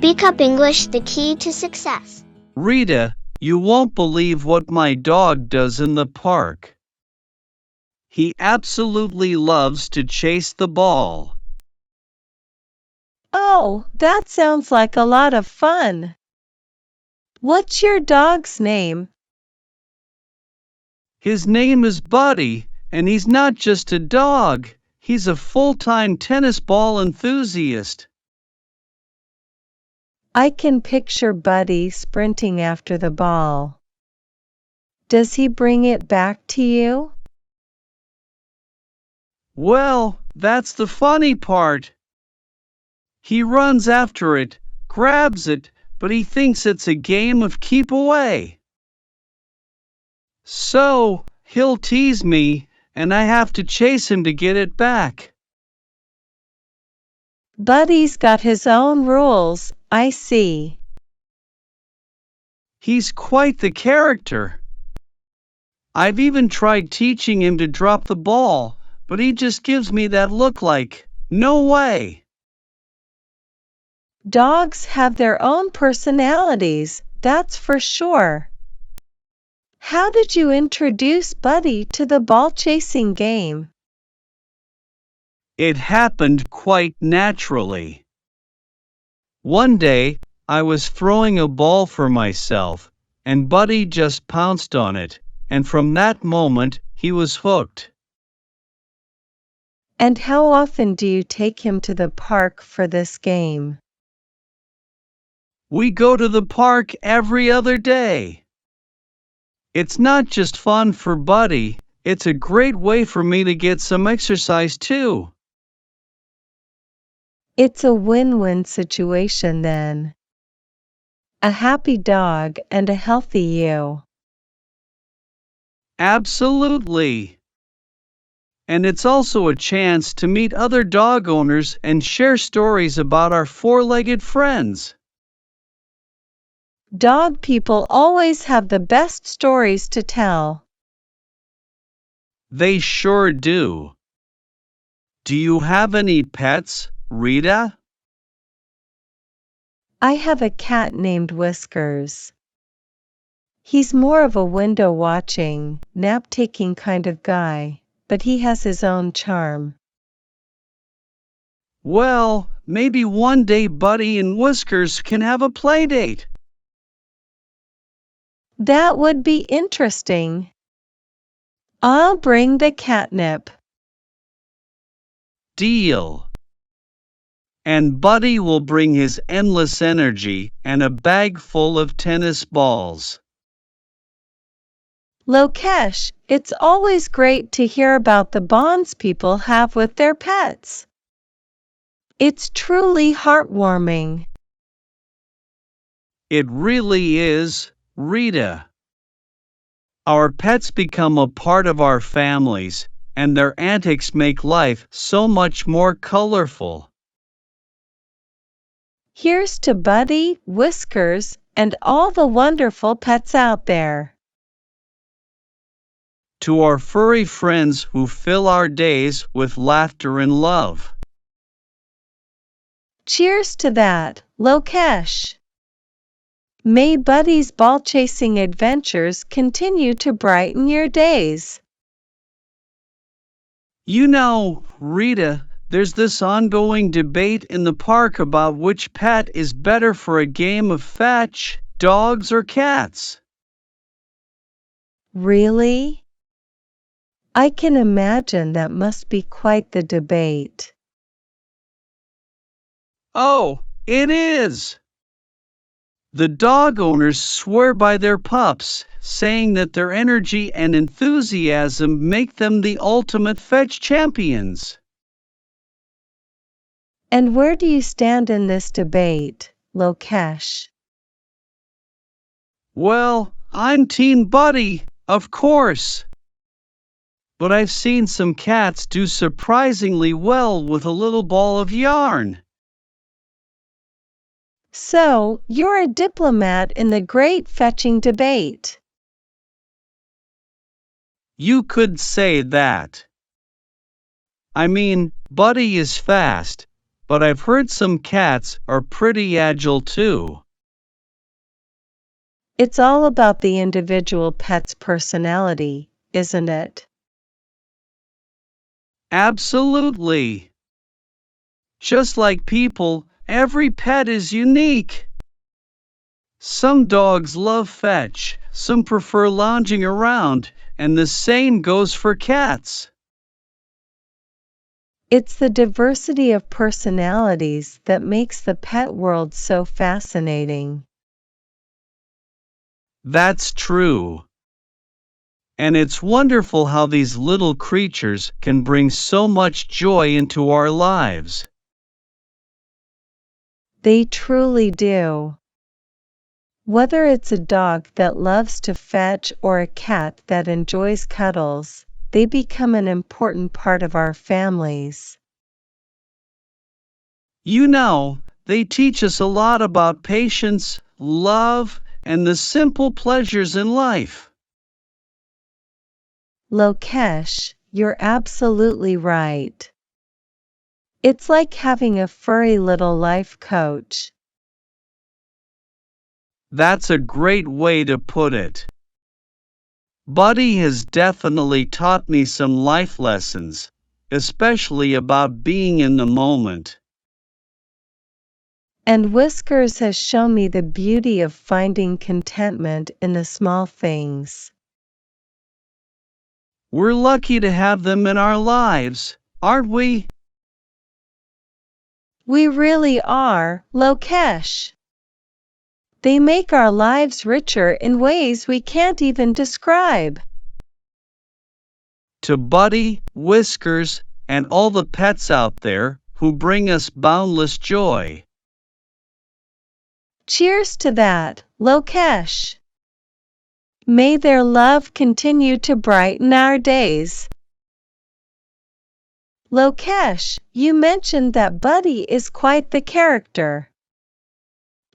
Speak Up English, the key to success. Rita, you won't believe what my dog does in the park. He absolutely loves to chase the ball. Oh, that sounds like a lot of fun. What's your dog's name? His name is Buddy, and he's not just a dog, he's a full-time tennis ball enthusiast. I can picture Buddy sprinting after the ball. Does he bring it back to you? Well, that's the funny part. He runs after it, grabs it, but he thinks it's a game of keep away. So, he'll tease me, and I have to chase him to get it back. Buddy's got his own rules, I see. He's quite the character. I've even tried teaching him to drop the ball, but he just gives me that look like, no way. Dogs have their own personalities, that's for sure. How did you introduce Buddy to the ball-chasing game? It happened quite naturally. One day, I was throwing a ball for myself, and Buddy just pounced on it, and from that moment, he was hooked. And how often do you take him to the park for this game? We go to the park every other day. It's not just fun for Buddy, it's a great way for me to get some exercise too. It's a win-win situation then. A happy dog and a healthy you. Absolutely. And it's also a chance to meet other dog owners and share stories about our four-legged friends. Dog people always have the best stories to tell. They sure do. Do you have any pets, Rita? I have a cat named Whiskers. He's more of a window-watching, nap-taking kind of guy, but he has his own charm. Well, maybe one day Buddy and Whiskers can have a play date. That would be interesting. I'll bring the catnip. Deal. And Buddy will bring his endless energy and a bag full of tennis balls. Lokesh, it's always great to hear about the bonds people have with their pets. It's truly heartwarming. It really is, Rita. Our pets become a part of our families, and their antics make life so much more colorful. Here's to Buddy, Whiskers, and all the wonderful pets out there. To our furry friends who fill our days with laughter and love. Cheers to that, Lokesh. May Buddy's ball-chasing adventures continue to brighten your days. You know, Rita, there's this ongoing debate in the park about which pet is better for a game of fetch, dogs or cats. Really? I can imagine that must be quite the debate. Oh, it is! The dog owners swear by their pups, saying that their energy and enthusiasm make them the ultimate fetch champions. And where do you stand in this debate, Lokesh? Well, I'm Team Buddy, of course. But I've seen some cats do surprisingly well with a little ball of yarn. So, you're a diplomat in the great fetching debate. You could say that. I mean, Buddy is fast, but I've heard some cats are pretty agile too. It's all about the individual pet's personality, isn't it? Absolutely. Just like people, every pet is unique. Some dogs love fetch, some prefer lounging around, and the same goes for cats. It's the diversity of personalities that makes the pet world so fascinating. That's true. And it's wonderful how these little creatures can bring so much joy into our lives. They truly do. Whether it's a dog that loves to fetch or a cat that enjoys cuddles, they become an important part of our families. You know, they teach us a lot about patience, love, and the simple pleasures in life. Lokesh, you're absolutely right. It's like having a furry little life coach. That's a great way to put it. Buddy has definitely taught me some life lessons, especially about being in the moment. And Whiskers has shown me the beauty of finding contentment in the small things. We're lucky to have them in our lives, aren't we? We really are, Lokesh. They make our lives richer in ways we can't even describe. To Buddy, Whiskers, and all the pets out there who bring us boundless joy. Cheers to that, Lokesh. May their love continue to brighten our days. Lokesh, you mentioned that Buddy is quite the character.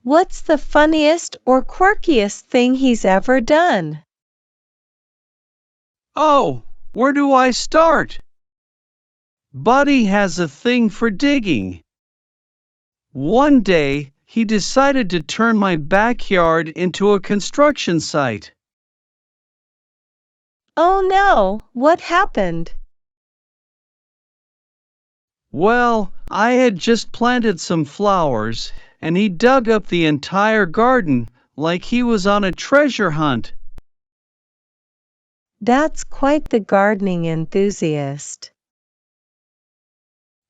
What's the funniest or quirkiest thing he's ever done? Oh, where do I start? Buddy has a thing for digging. One day, he decided to turn my backyard into a construction site. Oh no, what happened? Well, I had just planted some flowers, and he dug up the entire garden like he was on a treasure hunt. That's quite the gardening enthusiast.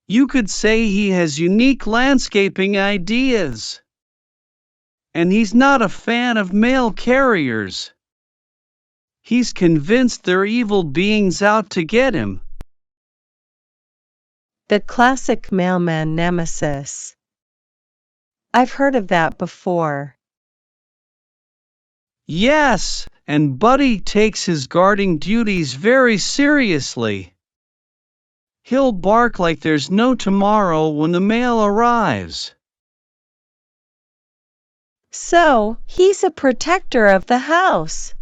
You could say he has unique landscaping ideas. And he's not a fan of mail carriers. He's convinced they're evil beings out to get him. The classic mailman nemesis. I've heard of that before. Yes, and Buddy takes his guarding duties very seriously. He'll bark like there's no tomorrow when the mail arrives. So, he's a protector of the house.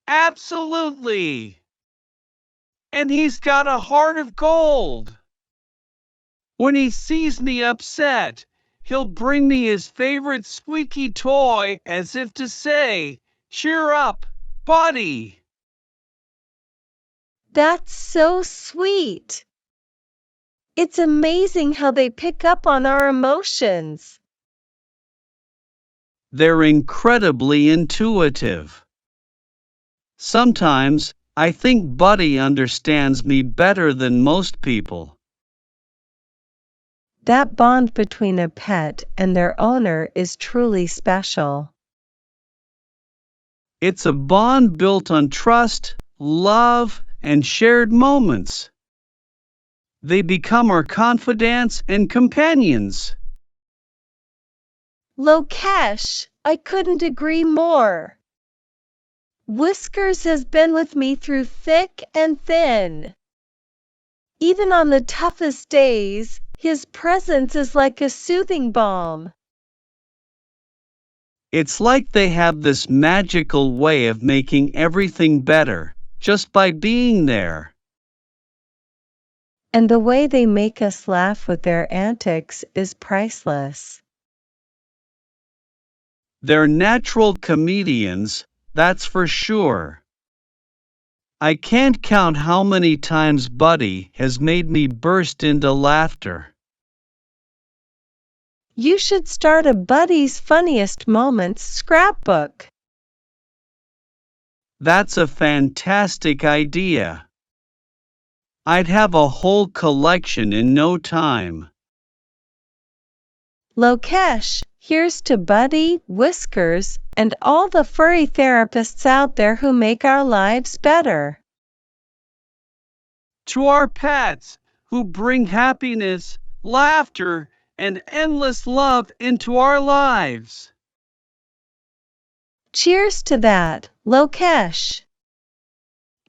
Absolutely! And he's got a heart of gold. When he sees me upset, he'll bring me his favorite squeaky toy as if to say, "Cheer up, Buddy." That's so sweet. It's amazing how they pick up on our emotions. They're incredibly intuitive. Sometimes, I think Buddy understands me better than most people. That bond between a pet and their owner is truly special. It's a bond built on trust, love, and shared moments. They become our confidants and companions. Lokesh, I couldn't agree more. Whiskers has been with me through thick and thin. Even on the toughest days, his presence is like a soothing balm. It's like they have this magical way of making everything better, just by being there. And the way they make us laugh with their antics is priceless. They're natural comedians, that's for sure. I can't count how many times Buddy has made me burst into laughter. You should start a Buddy's Funniest Moments scrapbook. That's a fantastic idea. I'd have a whole collection in no time. Lokesh, here's to Buddy, Whiskers, and all the furry therapists out there who make our lives better. To our pets, who bring happiness, laughter, and endless love into our lives. Cheers to that, Lokesh.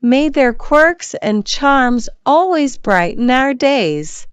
May their quirks and charms always brighten our days.